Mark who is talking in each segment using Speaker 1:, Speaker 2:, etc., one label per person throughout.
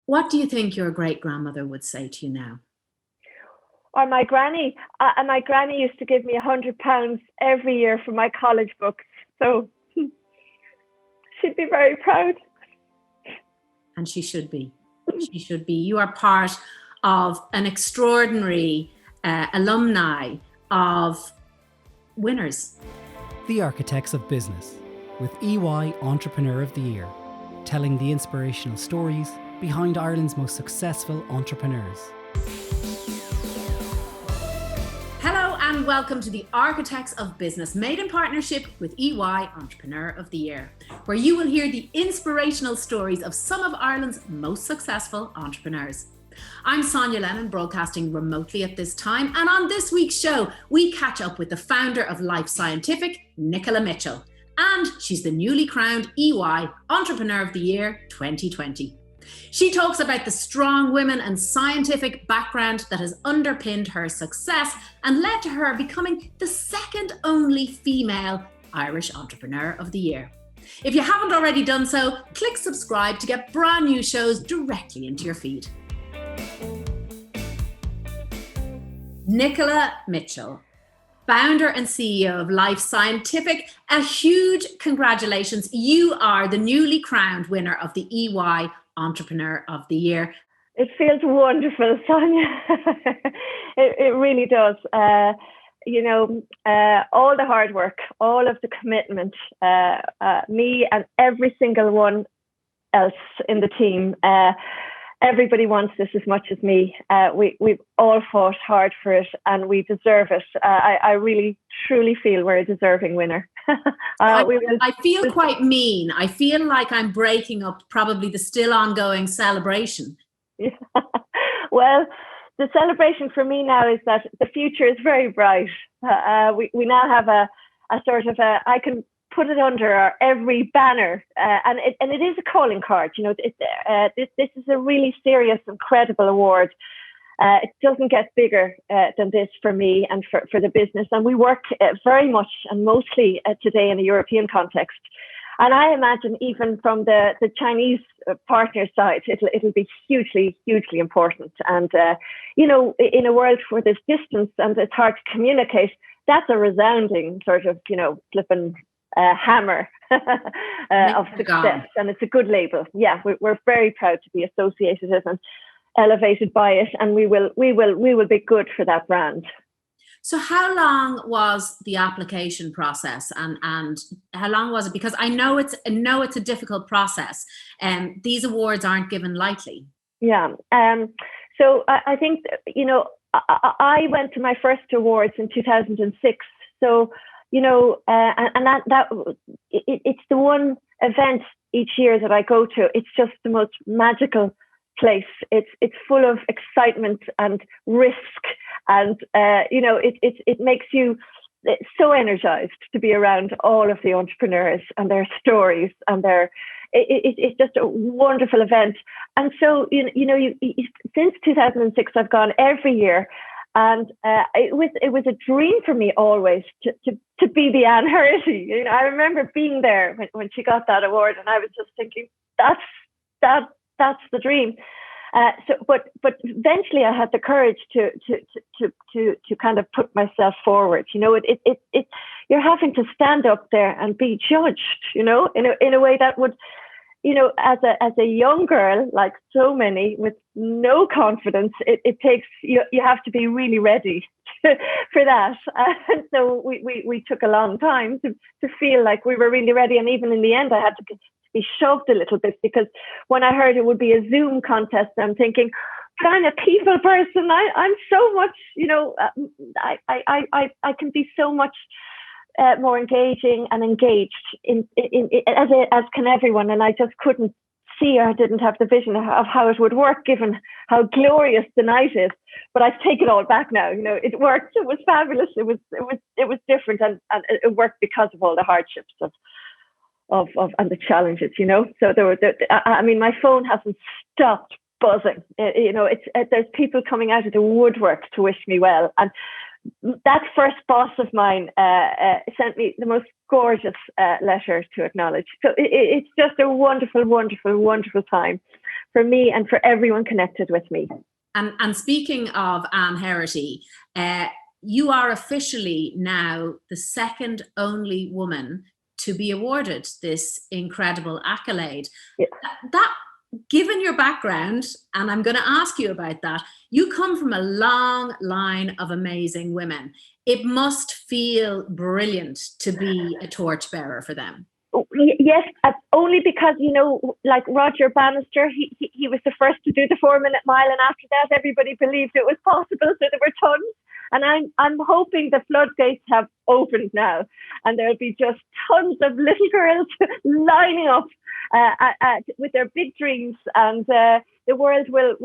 Speaker 1: What do you think your great-grandmother would say to you now?
Speaker 2: Or my granny. And my granny used to give me £100 every year for my college books. So she'd be very proud.
Speaker 1: And she should be. She should be. You are part of an extraordinary alumni of winners.
Speaker 3: The Architects of Business with EY Entrepreneur of the Year, telling the inspirational stories behind Ireland's most successful entrepreneurs.
Speaker 1: Hello and welcome to the Architects of Business, made in partnership with EY Entrepreneur of the Year, where you will hear the inspirational stories of some of Ireland's most successful entrepreneurs. I'm Sonya Lennon, broadcasting remotely at this time, and on this week's show, we catch up with the founder of Life Scientific, Nicola Mitchell, and she's the newly crowned EY Entrepreneur of the Year 2020. She talks about the strong women and scientific background that has underpinned her success and led to her becoming the second only female Irish Entrepreneur of the Year. If you haven't already done so, click subscribe to get brand new shows directly into your feed. Nicola Mitchell, founder and CEO of Life Scientific, a huge congratulations. You are the newly crowned winner of the EY Entrepreneur of the Year.
Speaker 2: It feels wonderful, Sonia. It really does. All the hard work, all of the commitment, me and every single one else in the team, everybody wants this as much as me. We've all fought hard for it and we deserve it. I really, truly feel we're a deserving winner.
Speaker 1: I feel quite mean. I feel like I'm breaking up probably the still ongoing celebration.
Speaker 2: Yeah. Well, the celebration for me now is that the future is very bright. We now have a sort of I can put it under our every banner, and it is a calling card. This is a really serious and credible award. It doesn't get bigger than this for me and for the business. And we work very much and mostly today in a European context. And I imagine even from the Chinese partner side, it'll be hugely, hugely important. And, in a world where there's distance and it's hard to communicate, that's a resounding sort of, flipping hammer of success. And it's a good label. Yeah, we're very proud to be associated with and elevated by it, and we will be good for that brand.
Speaker 1: So how long was the application process, and how long was it? Because I know it's a difficult process, and these awards aren't given lightly.
Speaker 2: Yeah. So I think I went to my first awards in 2006. So it's the one event each year that I go to. It's just the most magical place. It's full of excitement and risk, and it makes you so energized to be around all of the entrepreneurs and their stories, and it's just a wonderful event. And so since 2006 I've gone every year, and it was a dream for me always to be the Anne Hurley. I remember being there when she got that award, and I was just thinking that's the dream. But eventually I had the courage to kind of put myself forward. You're having to stand up there and be judged, in a way that would, as a young girl, like so many with no confidence, it takes, you have to be really ready for that. And so we took a long time to feel like we were really ready. And even in the end, I had to be shoved a little bit, because when I heard it would be a Zoom contest, I'm thinking, I'm a people person. I'm so much, I can be so much more engaging and engaged as can everyone. And I just couldn't see, or I didn't have the vision of how it would work, given how glorious the night is. But I take it all back now. It worked. It was fabulous. It was different, and it worked because of all the hardships of and the challenges, So my phone hasn't stopped buzzing. There's people coming out of the woodwork to wish me well, and that first boss of mine sent me the most gorgeous letter to acknowledge. So it's just a wonderful, wonderful, wonderful time. for me and for everyone connected with me.
Speaker 1: And speaking of Anne Herity, you are officially now the second only woman to be awarded this incredible accolade.
Speaker 2: Yeah.
Speaker 1: That, given your background, and I'm going to ask you about that, you come from a long line of amazing women. It must feel brilliant to be a torchbearer for them.
Speaker 2: Yes, only because, like Roger Bannister, he was the first to do the 4-minute mile, and after that everybody believed it was possible, so there were tons. And I'm hoping the floodgates have opened now, and there'll be just tons of little girls lining up with their big dreams, and the world will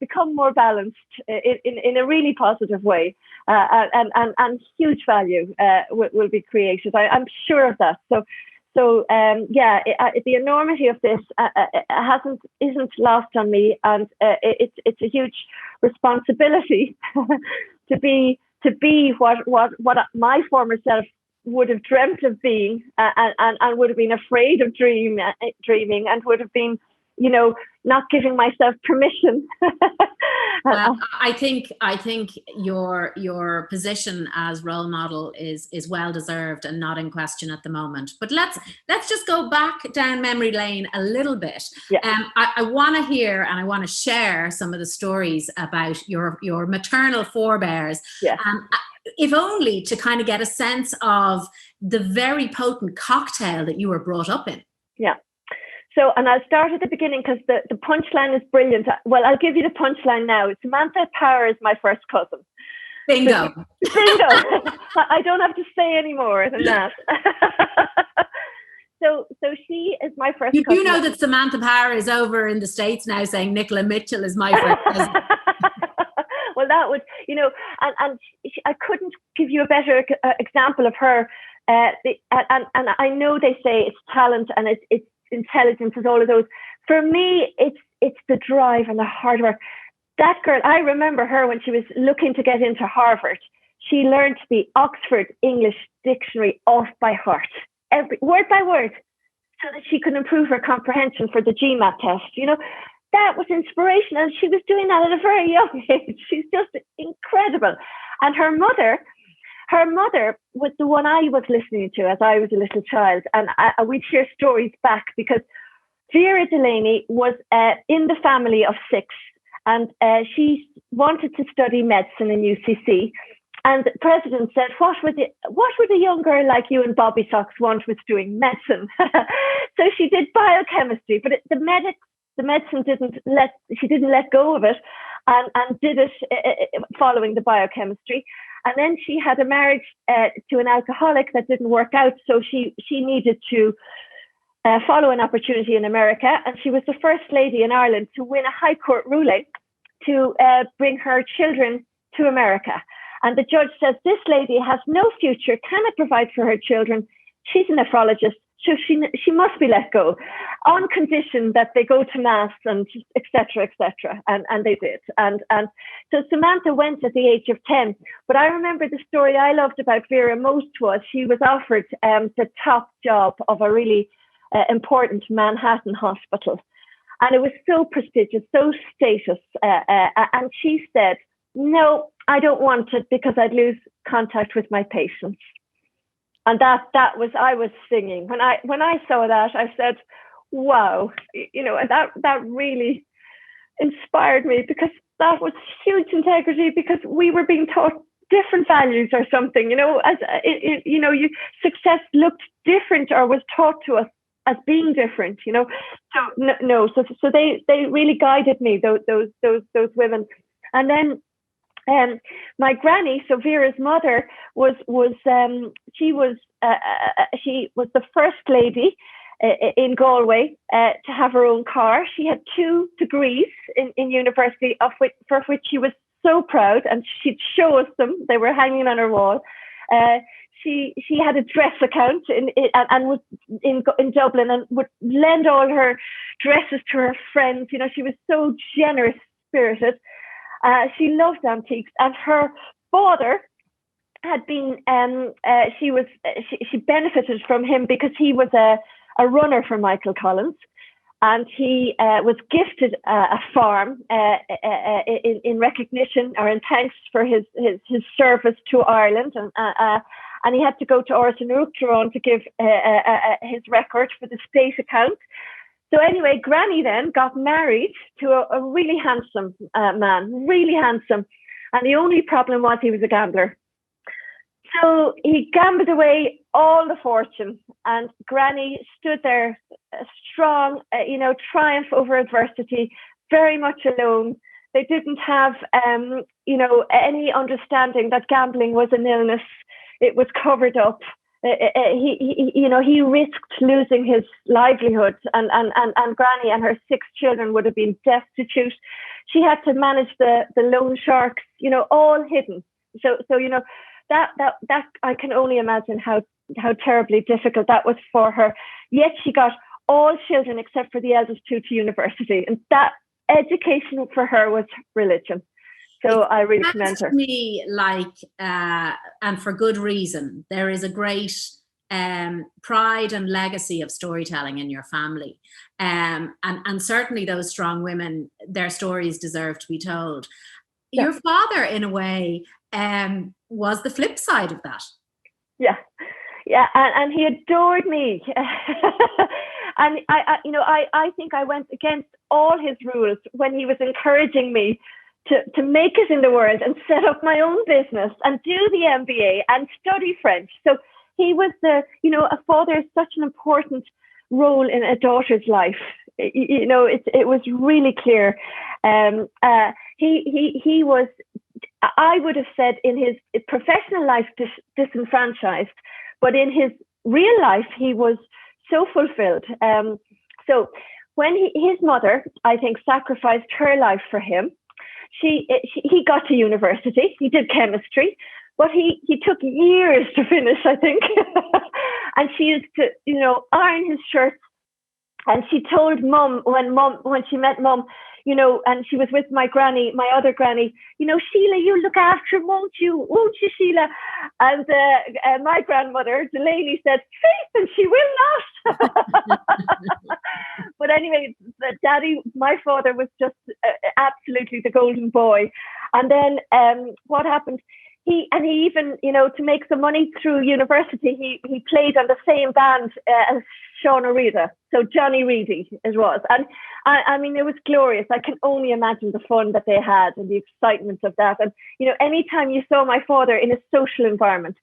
Speaker 2: become more balanced in a really positive way, and huge value will be created. I'm sure of that. So the enormity of this isn't lost on me, and it's a huge responsibility to be what my former self would have dreamt of being, and would have been afraid of dreaming, and would have been, not giving myself permission.
Speaker 1: Well, I think your position as role model is well deserved and not in question at the moment. But let's just go back down memory lane a little bit.
Speaker 2: Yeah.
Speaker 1: I want to hear and I want to share some of the stories about your maternal forebears.
Speaker 2: Yeah.
Speaker 1: If only to kind of get a sense of the very potent cocktail that you were brought up in.
Speaker 2: Yeah. So, and I'll start at the beginning because the punchline is brilliant. Well, I'll give you the punchline now. Samantha Power is my first cousin.
Speaker 1: Bingo.
Speaker 2: Bingo. I don't have to say any more than that. So she is my first cousin.
Speaker 1: You do know that Samantha Power is over in the States now saying Nicola Mitchell is my first cousin.
Speaker 2: Well, that was, and I couldn't give you a better example of her. And I know they say it's talent and it's intelligence, is all of those. For me, it's the drive and the hard work. That girl, I remember her when she was looking to get into Harvard. She learned the Oxford English Dictionary off by heart, every word by word, so that she could improve her comprehension for the GMAT test. That was inspirational. She was doing that at a very young age. She's just incredible. And her mother was the one I was listening to as I was a little child. And we'd share stories back because Vera Delaney was in the family of 6, and she wanted to study medicine in UCC. And the president said, what would a young girl like you and Bobby Socks want with doing medicine? So she did biochemistry, but the medicine didn't let go of it, and did it following the biochemistry. And then she had a marriage to an alcoholic that didn't work out, so she needed to follow an opportunity in America, and she was the first lady in Ireland to win a high court ruling to bring her children to America. And the judge says, this lady has no future, cannot provide for her children. She's a nephrologist, so she must be let go, on condition that they go to mass and et cetera, and they did. And so Samantha went at the age of 10. But I remember the story I loved about Vera most was she was offered the top job of a really important Manhattan hospital. And it was so prestigious, so status. And she said, no, I don't want it because I'd lose contact with my patients. And that was, I was singing. When I saw that, I said, wow, and that really inspired me, because that was huge integrity, because we were being taught different values or something, success looked different or was taught to us as being different, So they really guided me, those women. And then my granny, so Vera's mother, she was the first lady in Galway to have her own car. She had 2 degrees in university, for which she was so proud, and she'd show us them. They were hanging on her wall. She had a dress account and was in Dublin, and would lend all her dresses to her friends. She was so generous spirited. She loved antiques, and her father had been. She benefited from him because he was a runner for Michael Collins, and he was gifted a farm in recognition or in thanks for his service to Ireland, and he had to go to Orson to give his record for the state account. So anyway, Granny then got married to a really handsome man, really handsome. And the only problem was he was a gambler. So he gambled away all the fortune, and Granny stood there, strong, triumph over adversity, very much alone. They didn't have, any understanding that gambling was an illness. It was covered up. He risked losing his livelihood, and Granny and her 6 children would have been destitute. She had to manage the loan sharks, all hidden. So that I can only imagine how terribly difficult that was for her. Yet she got all children except for the eldest 2 to university, and that education for her was religion. So I really commend her.
Speaker 1: To me, and for good reason, there is a great pride and legacy of storytelling in your family. And certainly those strong women, their stories deserve to be told. Yeah. Your father, in a way, was the flip side of that.
Speaker 2: Yeah. And he adored me. And I think I went against all his rules when he was encouraging me to make it in the world and set up my own business and do the MBA and study French. So he was a father is such an important role in a daughter's life. It was really clear. He was, I would have said, in his professional life disenfranchised, but in his real life he was so fulfilled. So when his mother, I think, sacrificed her life for him, he got to university. He did chemistry, but he took years to finish, I think. And she used to, iron his shirts. And she told Mum when she met Mum, and she was with my other granny, Sheila, you look after him, won't you, Sheila? And my grandmother, Delaney, said, faith, and she will not. But anyway, my father was just absolutely the golden boy. And then what happened? He even, to make some money through university, he played on the same band as Sean O'Reilly. So Johnny Reedy it was. And I mean, it was glorious. I can only imagine the fun that they had and the excitement of that. And, anytime you saw my father in a social environment,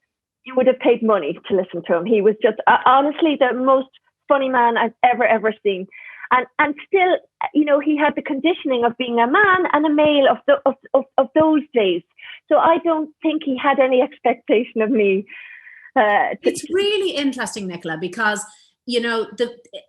Speaker 2: you would have paid money to listen to him. He was just honestly the most funny man I've ever seen. And still, he had the conditioning of being a man and a male of those days. So I don't think he had any expectation of me.
Speaker 1: It's really interesting, Nicola, because,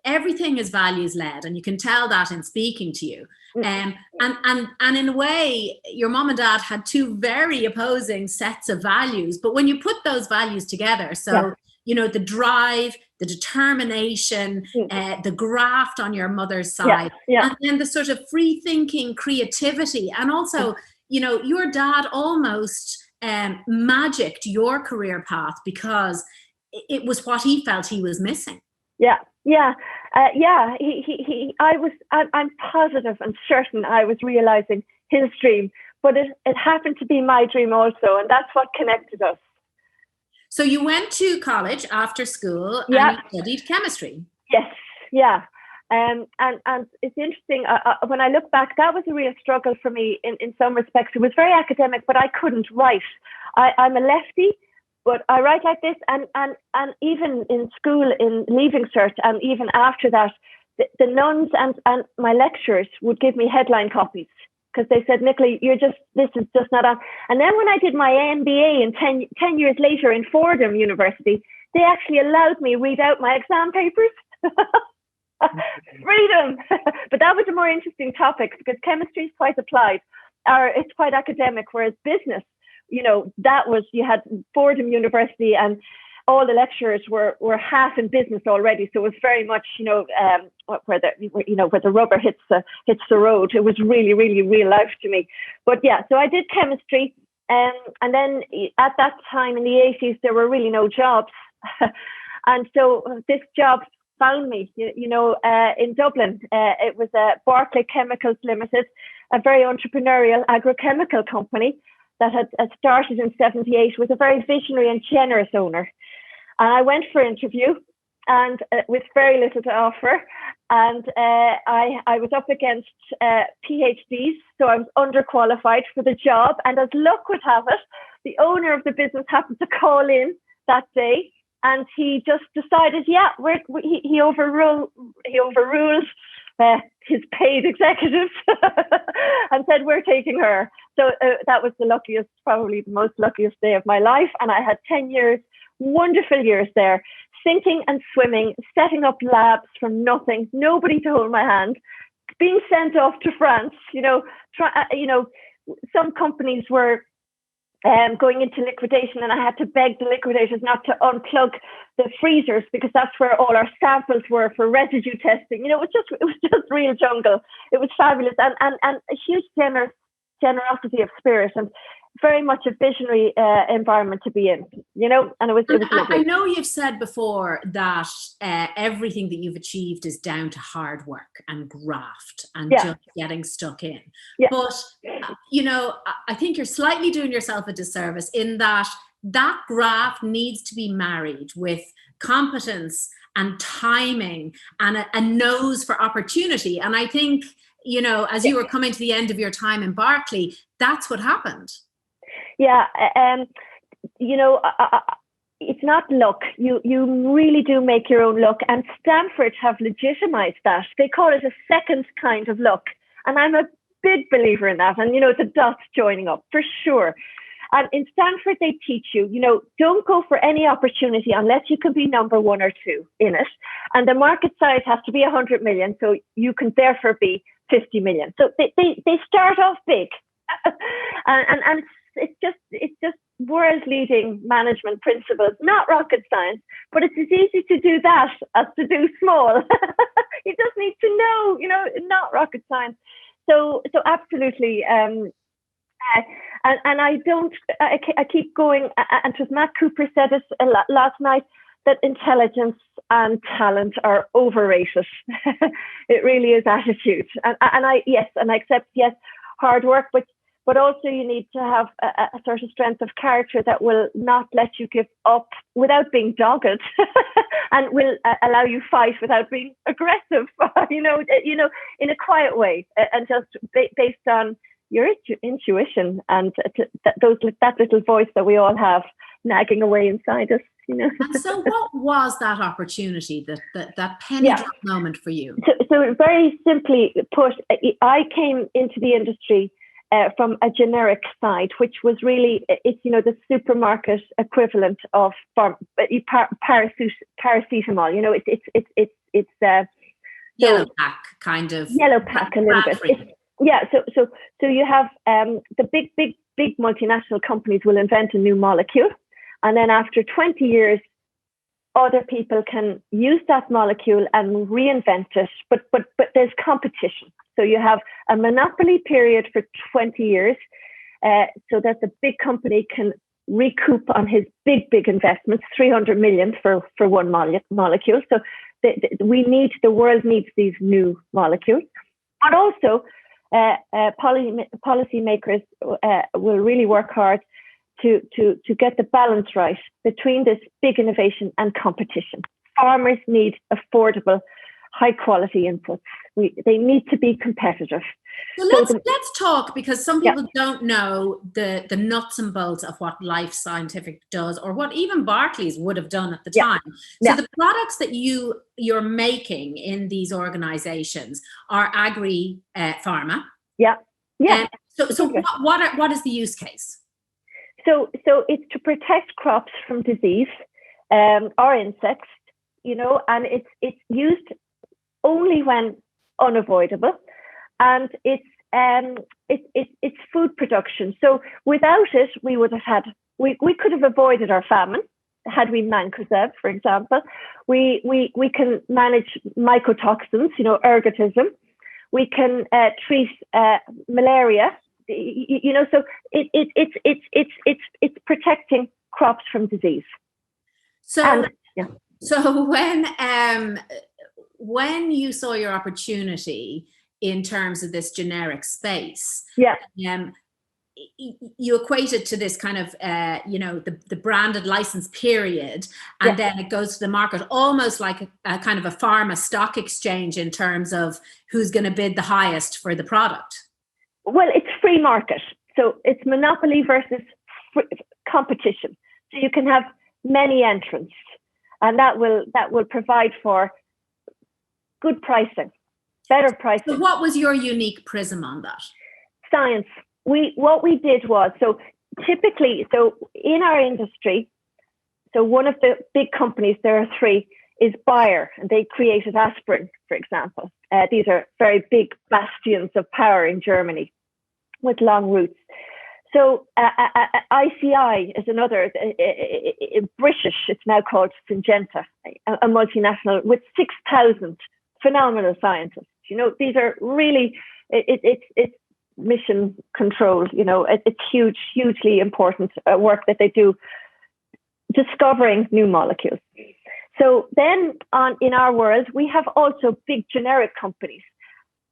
Speaker 1: everything is values led, and you can tell that in speaking to you. And in a way, your mom and dad had 2 very opposing sets of values. But when you put those values together, the drive, the determination, the graft on your mother's side, and then the sort of free thinking creativity. And also, your dad almost magicked your career path because it was what he felt he was missing. I'm positive and certain I was realizing his dream, but it happened to be my dream also. And that's what connected us. So you went to college after school and you studied chemistry.
Speaker 2: Yes, yeah. And it's interesting, when I look back, that was a real struggle for me in some respects. It was very academic, but I couldn't write. I'm a lefty, but I write like this. And even in school, in Leaving Cert, and even after that, the nuns and my lecturers would give me headline copies, because they said, Nicola, this is just not on. And then when I did my MBA in 10 years later in Fordham University, they actually allowed me read out my exam papers. Freedom. But that was a more interesting topic, because chemistry is quite applied, or it's quite academic, whereas business, you had Fordham University and all the lecturers were half in business already. So it was very much, where the rubber hits the road. It was really, really real life to me. But yeah, so I did chemistry. And then at that time in the 80s, there were really no jobs. And so this job found me, in Dublin. It was Barclay Chemicals Limited, a very entrepreneurial agrochemical company that had started in 78 with a very visionary and generous owner. And I went for interview and with very little to offer. And I was up against PhDs, so I was underqualified for the job. And as luck would have it, the owner of the business happened to call in that day, and he just decided, he overruled his paid executives and said, we're taking her. So that was probably the most luckiest day of my life. And I had 10 years, wonderful years there, sinking and swimming, setting up labs from nothing, nobody to hold my hand, being sent off to France. Some companies were going into liquidation, and I had to beg the liquidators not to unplug the freezers because that's where all our samples were for residue testing. It was just real jungle. It was fabulous, and a huge generosity of spirit, and very much a visionary environment to be in, and it was lovely.
Speaker 1: I know you've said before that everything that you've achieved is down to hard work and graft and just getting stuck in. Yeah. But, I think you're slightly doing yourself a disservice in that graft needs to be married with competence and timing and a nose for opportunity. And I think, as you were coming to the end of your time in Barclay, that's what happened.
Speaker 2: Yeah, it's not luck. You really do make your own luck, and Stanford have legitimized that. They call it a second kind of luck, and I'm a big believer in that. And the dots joining up for sure. And in Stanford, they teach you, don't go for any opportunity unless you can be number one or two in it, and the market size has to be 100 million, so you can therefore be 50 million. So they start off big, and it's just world leading management principles, not rocket science, but it's as easy to do that as to do small. You just need to know, not rocket science. So absolutely. And I keep going, and as Matt Cooper said it last night, that intelligence and talent are overrated. It really is attitude. And I accept, hard work, but also you need to have a sort of strength of character that will not let you give up without being dogged, and will allow you fight without being aggressive, in a quiet way, and just based on your intuition and that little voice that we all have nagging away inside us.
Speaker 1: And so what was that opportunity, that penny drop moment for you?
Speaker 2: So very simply put, I came into the industry from a generic side, which was really, it's the supermarket equivalent of paracetamol. It's
Speaker 1: yellow pack kind of.
Speaker 2: Yellow pack a little bit. So you have the big multinational companies will invent a new molecule, and then after 20 years, other people can use that molecule and reinvent it. But there's competition. So you have a monopoly period for 20 years, so that the big company can recoup on his big investments, 300 million for one molecule. So the world needs these new molecules, but also policymakers will really work hard to get the balance right between this big innovation and competition. Farmers need affordable, high quality inputs. They need to be competitive.
Speaker 1: So let's talk, because some people don't know the nuts and bolts of what Life Scientific does, or what even Barclays would have done at the time. So the products that you're making in these organizations are agri-pharma. So what is the use case?
Speaker 2: So it's to protect crops from disease or insects, and it's used only when unavoidable, and it's food production. So without it, we could have avoided our famine had we mancozeb, for example. We can manage mycotoxins, ergotism. We can treat malaria. So it's protecting crops from disease.
Speaker 1: So when when you saw your opportunity in terms of this generic space,
Speaker 2: Yeah.
Speaker 1: You equate it to this kind of, the branded license period, and then it goes to the market almost like a kind of a pharma stock exchange in terms of who's going to bid the highest for the product.
Speaker 2: Well, it's free market. So it's monopoly versus competition. So you can have many entrants, and that will provide for good pricing, better pricing.
Speaker 1: So what was your unique prism on that?
Speaker 2: Science. What we did was, so typically, so in our industry, so one of the big companies, there are three, is Bayer, and they created aspirin, for example. These are very big bastions of power in Germany with long roots. So ICI is another, British, it's now called Syngenta, a multinational with 6,000 phenomenal scientists. These are really, it's mission control, it's hugely important work that they do discovering new molecules. So then in our world, we have also big generic companies.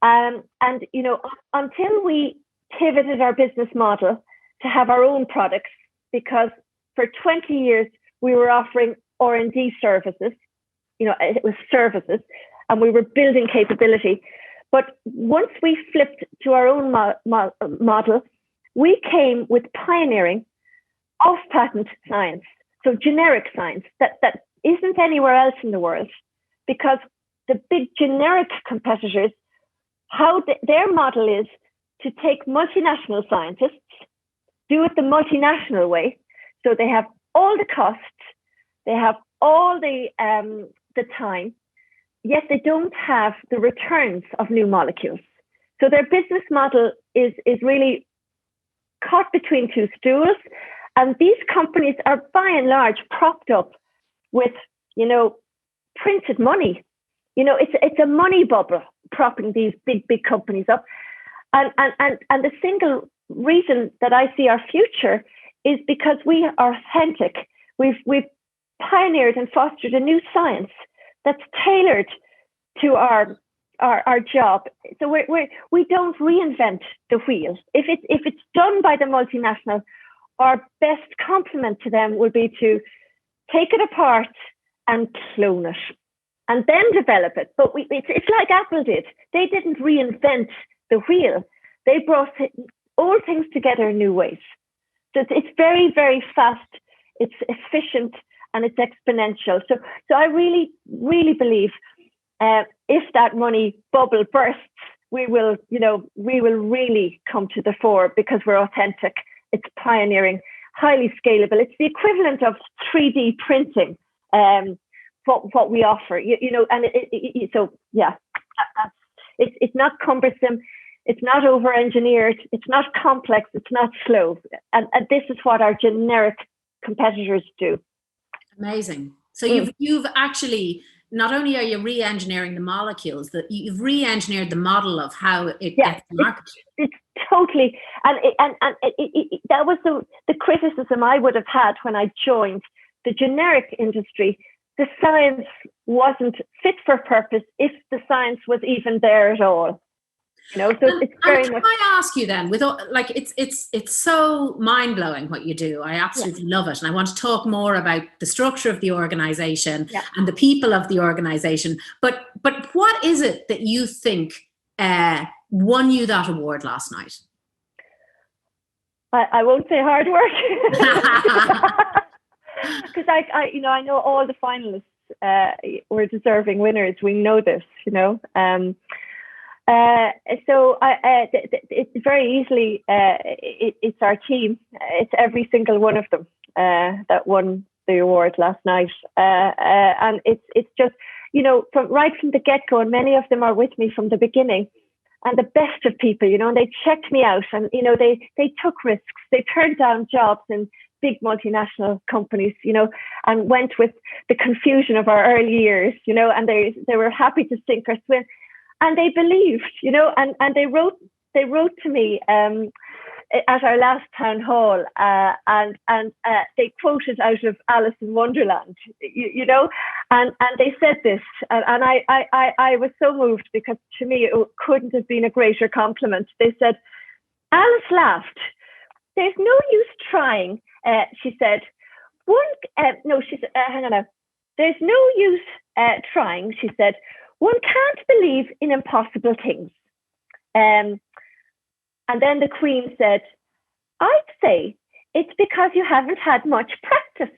Speaker 2: And until we pivoted our business model to have our own products, because for 20 years, we were offering R&D services, it was services, and we were building capability. But once we flipped to our own model, we came with pioneering off-patent science, so generic science that isn't anywhere else in the world, because the big generic competitors, how their model is to take multinational scientists, do it the multinational way, so they have all the costs, they have all the time, yet they don't have the returns of new molecules. So their business model is really caught between two stools. And these companies are by and large propped up with, printed money. It's a money bubble propping these big companies up. And the single reason that I see our future is because we are authentic. We've pioneered and fostered a new science that's tailored to our job. So we don't reinvent the wheel. If it's done by the multinational, our best compliment to them will be to take it apart and clone it, and then develop it. But it's like Apple did. They didn't reinvent the wheel. They brought old things together in new ways. So it's very, very fast. It's efficient, and it's exponential. So I really, really believe if that money bubble bursts, we will really come to the fore because we're authentic. It's pioneering, highly scalable. It's the equivalent of 3D printing. What we offer, it's not cumbersome. It's not over-engineered. It's not complex. It's not slow. And this is what our generic competitors do.
Speaker 1: Amazing. So you've actually, not only are you re-engineering the molecules, that you've re-engineered the model of how it gets marketed.
Speaker 2: It's totally, and that was the criticism I would have had when I joined the generic industry. The science wasn't fit for purpose if the science was even there at all. So it's very much.
Speaker 1: Can I ask you then, with all, it's so mind blowing what you do. I absolutely love it, and I want to talk more about the structure of the organization and the people of the organization. But what is it that you think won you that award last night?
Speaker 2: I won't say hard work, because I know all the finalists were deserving winners. We know this, So it's very easily, it's our team. It's every single one of them that won the award last night. And it's just, from the get-go, and many of them are with me from the beginning, and the best of people, and they checked me out, and, they took risks. They turned down jobs in big multinational companies, and went with the confusion of our early years, and they were happy to sink or swim. And they believed, and they wrote to me at our last town hall, and they quoted out of Alice in Wonderland, you know, and they said this, and I was so moved, because to me it couldn't have been a greater compliment. They said, Alice laughed. There's no use trying, she said. She said, hang on now. There's no use trying, she said. One can't believe in impossible things. And then the Queen said, I'd say it's because you haven't had much practice.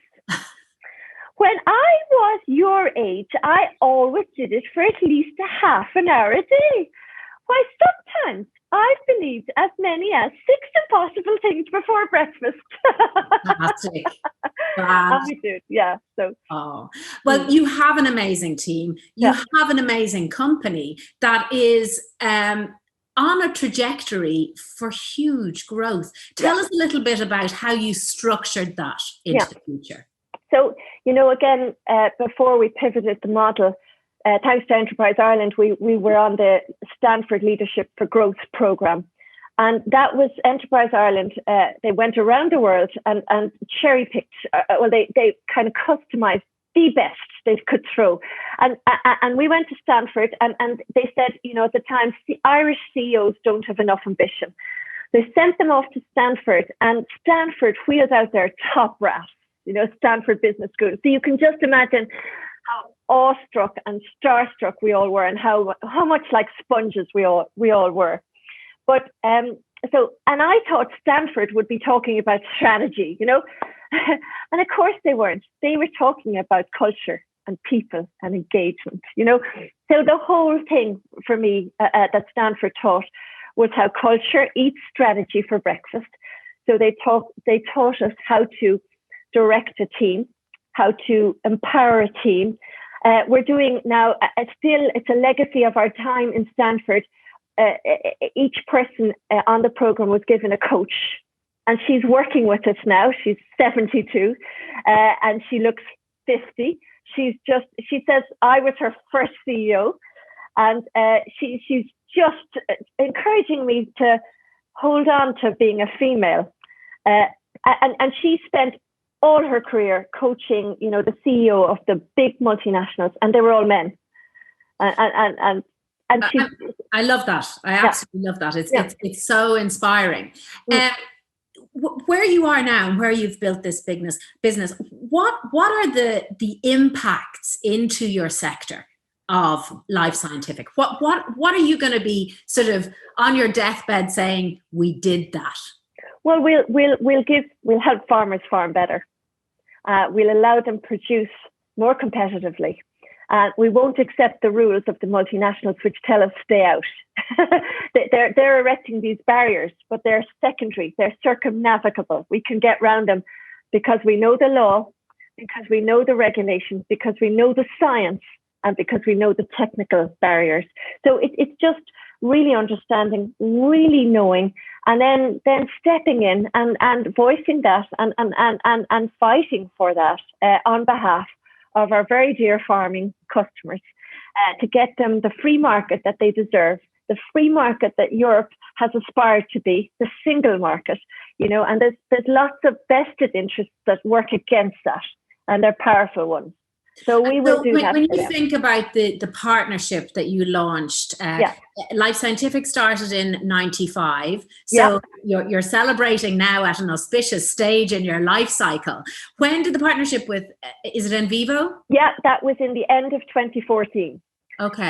Speaker 2: When I was your age, I always did it for at least a half an hour a day. Why, sometimes I've believed as many as 6 impossible things before breakfast.
Speaker 1: Fantastic.
Speaker 2: And we do, yeah. So,
Speaker 1: well, you have an amazing team. You have an amazing company that is on a trajectory for huge growth. Tell us a little bit about how you structured that into the future.
Speaker 2: So, you know, again, before we pivoted the model, thanks to Enterprise Ireland, we were on the Stanford Leadership for Growth programme. And that was Enterprise Ireland. They went around the world and cherry-picked, they kind of customized the best they could throw. And we went to Stanford, and they said, you know, at the time, the Irish CEOs don't have enough ambition. They sent them off to Stanford, and Stanford wheels out their top brass, you know, Stanford Business School. So you can just imagine how awestruck and starstruck we all were, and how much like sponges we all were. But and I thought Stanford would be talking about strategy, you know, and of course they weren't. They were talking about culture and people and engagement, you know. So the whole thing for me that Stanford taught was how culture eats strategy for breakfast. So they taught us how to direct a team, how to empower a team. We're doing now, it's a legacy of our time in Stanford. Each person on the program was given a coach, and she's working with us now. She's 72 and she looks 50. She says I was her first CEO, and she's just encouraging me to hold on to being a female. And she spent all her career coaching, you know, the CEO of the big multinationals, and they were all men. And
Speaker 1: I love that. I absolutely love that. It's so inspiring. Where you are now and where you've built this business, what are the impacts into your sector of Life Scientific? What are you going to be sort of on your deathbed saying, we did that?
Speaker 2: Well, we'll help farmers farm better. We'll allow them produce more competitively. We won't accept the rules of the multinationals which tell us stay out. They're erecting these barriers, but they're secondary, they're circumnavigable. We can get around them because we know the law, because we know the regulations, because we know the science, and because we know the technical barriers. So it's just really understanding, really knowing, and then stepping in and voicing that and fighting for that on behalf of our very dear farming customers, to get them the free market that they deserve, the free market that Europe has aspired to be, the single market, you know, and there's lots of vested interests that work against that, and they're powerful ones. So we will do that.
Speaker 1: When you think about the partnership that you launched, Life Scientific started in 95. So you're celebrating now at an auspicious stage in your life cycle. When did the partnership with, is it InVivo?
Speaker 2: Yeah, that was in the end of 2014.
Speaker 1: Okay.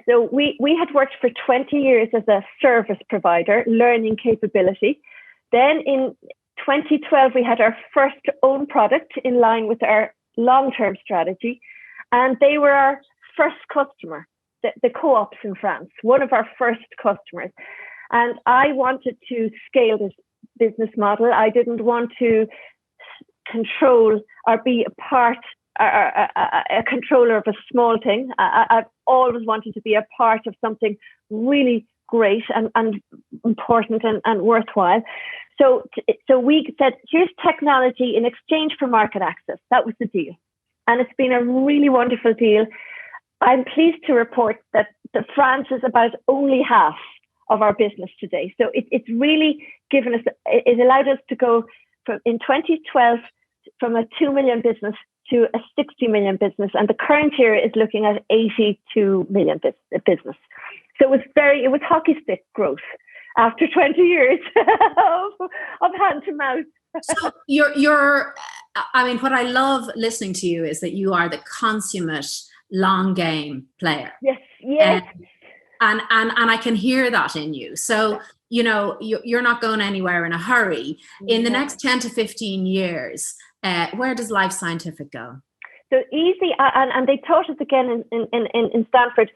Speaker 2: So we had worked for 20 years as a service provider, learning capability. Then in 2012, we had our first own product in line with our long-term strategy, and they were our first customer, the co-ops in France, one of our first customers. And I wanted to scale this business model. I didn't want to control or be a controller of a small thing. I've always wanted to be a part of something really great and important and worthwhile. So we said, here's technology in exchange for market access. That was the deal. And it's been a really wonderful deal. I'm pleased to report that France is about only half of our business today. So it's really given us, it allowed us to go from in 2012 from a 2 million business to a 60 million business. And the current year is looking at 82 million business. So it was hockey stick growth after 20 years of hand to mouth.
Speaker 1: So what I love listening to you is that you are the consummate long game player.
Speaker 2: Yes.
Speaker 1: And I can hear that in you. So, you're not going anywhere in a hurry. In the next 10 to 15 years, where does Life Scientific go?
Speaker 2: So easy, and they taught us again in Stanford,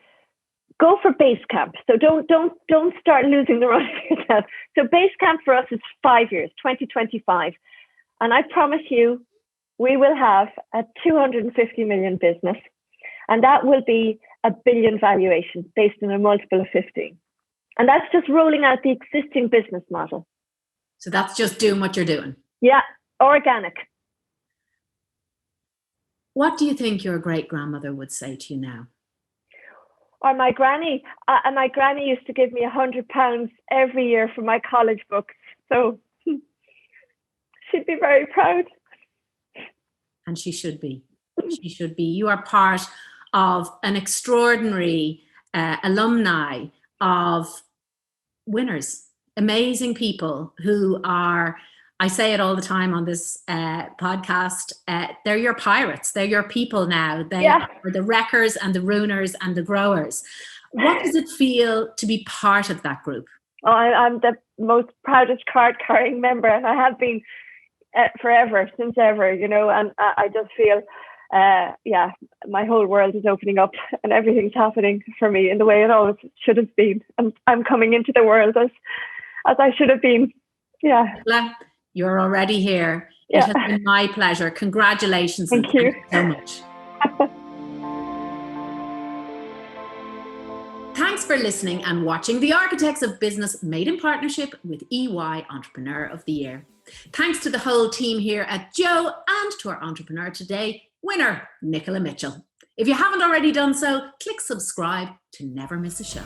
Speaker 2: go for base camp. So don't start losing the run of yourself. So base camp for us is 5 years, 2025. And I promise you, we will have a 250 million business. And that will be a billion valuation based on a multiple of 15. And that's just rolling out the existing business model.
Speaker 1: So that's just doing what you're doing.
Speaker 2: Yeah, organic.
Speaker 1: What do you think your great-grandmother would say to you now?
Speaker 2: Or my granny. And my granny used to give me £100 every year for my college books. So she'd be very proud.
Speaker 1: And she should be. She should be. You are part of an extraordinary alumni of winners, amazing people who are, I say it all the time on this podcast, they're your pirates, they're your people now. They are the wreckers and the ruiners and the growers. What does it feel to be part of that group?
Speaker 2: Oh, I'm the most proudest card carrying member, and I have been forever, since ever, and I just feel my whole world is opening up and everything's happening for me in the way it always should have been. And I'm coming into the world as I should have been. Yeah.
Speaker 1: Nicola, you're already here.
Speaker 2: Yeah.
Speaker 1: It has been my pleasure. Congratulations.
Speaker 2: Thank you
Speaker 1: so much. Thanks for listening and watching The Architects of Business, made in partnership with EY Entrepreneur of the Year. Thanks to the whole team here at Joe and to our entrepreneur today, winner Nicola Mitchell. If you haven't already done so, click subscribe to never miss a show.